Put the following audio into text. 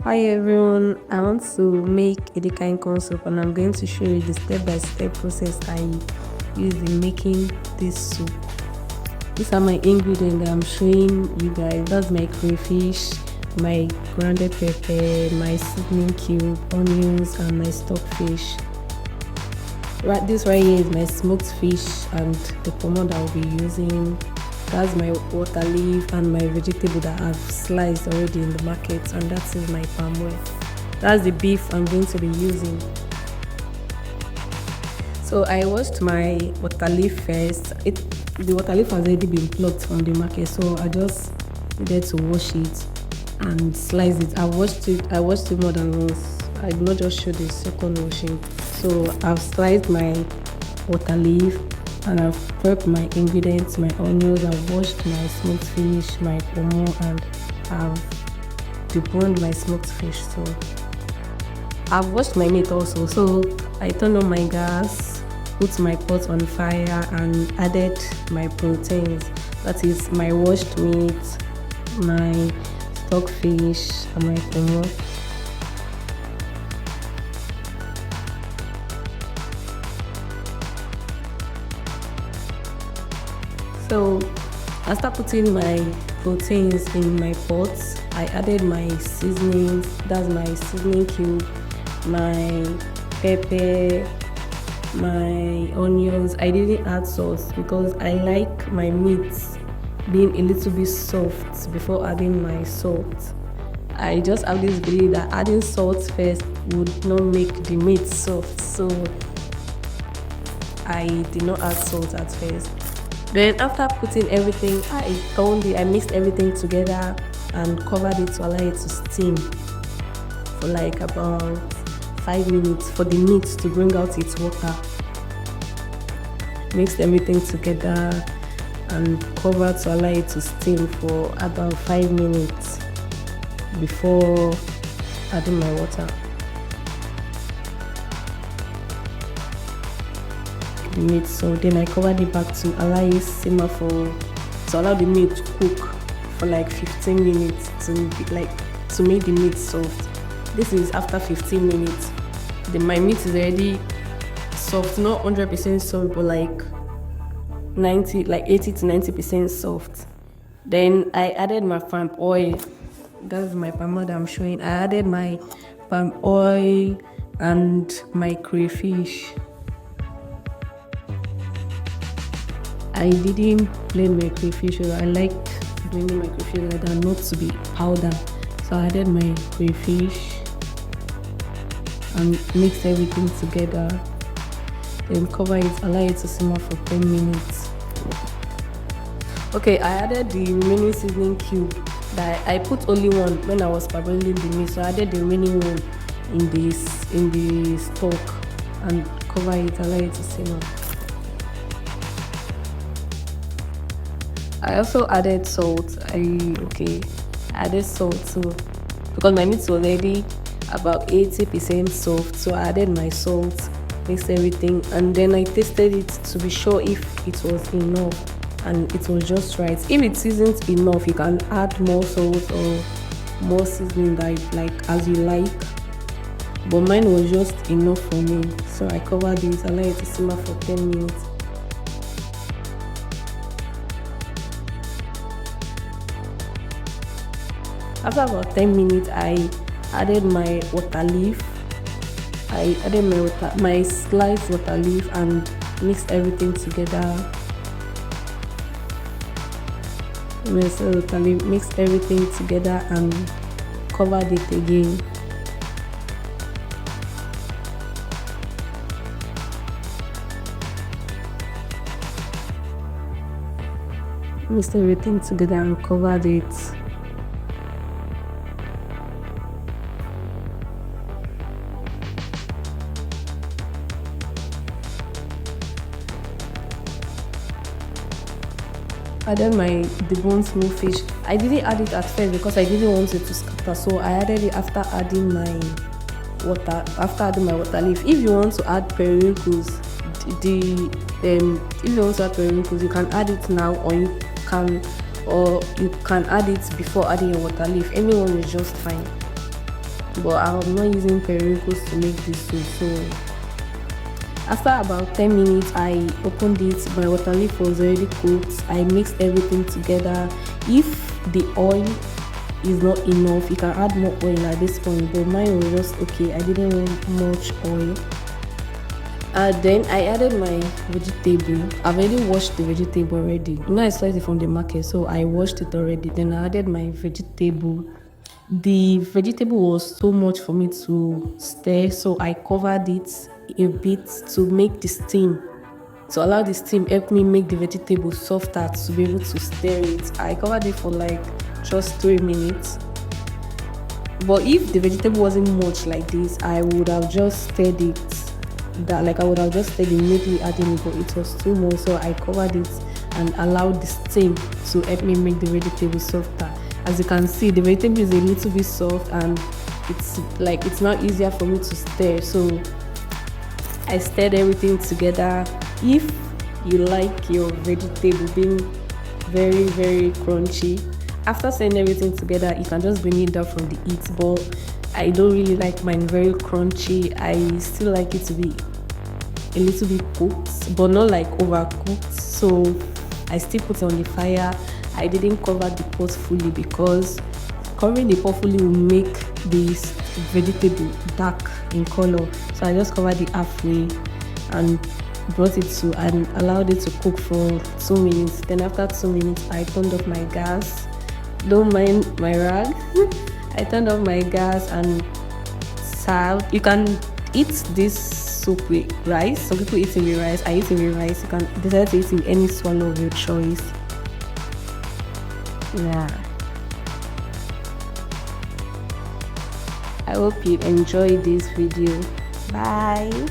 Hi everyone, I want to make Edikaikong soup and I'm going to show you the step-by-step process I use in making this soup. These are my ingredients that I'm showing you guys. That's my crayfish, my grounded pepper, my seasoning cube, onions and my stockfish. This right here is my smoked fish and the pomade I'll be using. That's my water leaf and my vegetable that I've sliced already in the market, and that is my palm oil. That's the beef I'm going to be using. So I washed my water leaf first. The water leaf has already been plucked from the market, so I just needed to wash it and slice it. I washed it more than once. I did not just show the second washing. So I've sliced my water leaf and I've prepped my ingredients, my onions, I've washed my smoked fish, my pomo, and I've deboned my smoked fish. So I've washed my meat also. So I turned on my gas, put my pot on fire and added my proteins. That is my washed meat, my stockfish and my pomo. So I start putting my proteins in my pots. I added my seasonings, that's my seasoning cube, my pepper, my onions. I didn't add salt because I like my meat being a little bit soft before adding my salt. I just have this belief that adding salt first would not make the meat soft, so I did not add salt at first. Then after putting everything, I mixed everything together and covered it to allow it to steam for like about 5 minutes for the meat to bring out its water. Mixed everything together and covered to allow it to steam for about 5 minutes before adding my water. The meat, so then I covered it back to allow it simmer to allow the meat to cook for like 15 minutes to make the meat soft. This is after 15 minutes. My meat is already soft, not 100% soft, but like 80 to 90% soft. Then I added my palm oil. That's my palm oil that I'm showing. I added my palm oil and my crayfish. I didn't blend my crayfish. I like blending my crayfish like that, not to be powder. So I added my crayfish and mixed everything together. Then cover it, allow it to simmer for 10 minutes. Okay, I added the remaining seasoning cube that I put only one when I was parboiling the meat. So I added the remaining one in the stock and cover it, allow it to simmer. I also added salt. I added salt too because my meat was already about 80% soft. So I added my salt, mixed everything, and then I tasted it to be sure if it was enough, and it was just right. If it isn't enough, you can add more salt or more seasoning as you like. But mine was just enough for me, so I covered it, allowed it to simmer for 10 minutes. After about 10 minutes, I added my water leaf. I added my sliced water leaf and mixed everything together. Mixed everything together and covered it again. Mixed everything together and covered it. Added my deboned smoked fish. I didn't add it at first because I didn't want it to scatter, so I added it after adding my water leaf. If you want to add periwinkles, you can add it now, or you can add it before adding your water leaf. Anyone is just fine. but I'm not using periwinkles to make this soup. So after about 10 minutes, I opened it. My water leaf was already cooked. I mixed everything together. If the oil is not enough, you can add more oil at this point, but mine was just okay. I didn't want much oil. Then I added my vegetable. I've already washed the vegetable already. I sliced it from the market, so I washed it already. Then I added my vegetable. The vegetable was so much for me to stir, so I covered it a bit to make the steam. To allow the steam help me make the vegetable softer to be able to stir it. I covered it for like just 3 minutes. But if the vegetable wasn't much like this, I would have just stirred it. I would have just stirred immediately adding it, but it was too much, so I covered it and allowed the steam to help me make the vegetable softer. As you can see, the vegetable is a little bit soft and it's not easier for me to stir. So I stirred everything together. If you like your vegetable being very, very crunchy, after stirring everything together, you can just bring it down from the heat. But I don't really like mine very crunchy. I still like it to be a little bit cooked, but not like overcooked. So I still put it on the fire. I didn't cover the pot fully because covering the pot fully will make this vegetable dark in color. So I just covered it halfway and brought it to and allowed it to cook for 2 minutes. Then after 2 minutes, I turned off my gas. Don't mind my rag. I turned off my gas and served. You can eat this soup with rice. Some people eat it with rice. I eat it with rice. You can decide to eat it in any swallow of your choice. Yeah. I hope you enjoyed this video. Bye.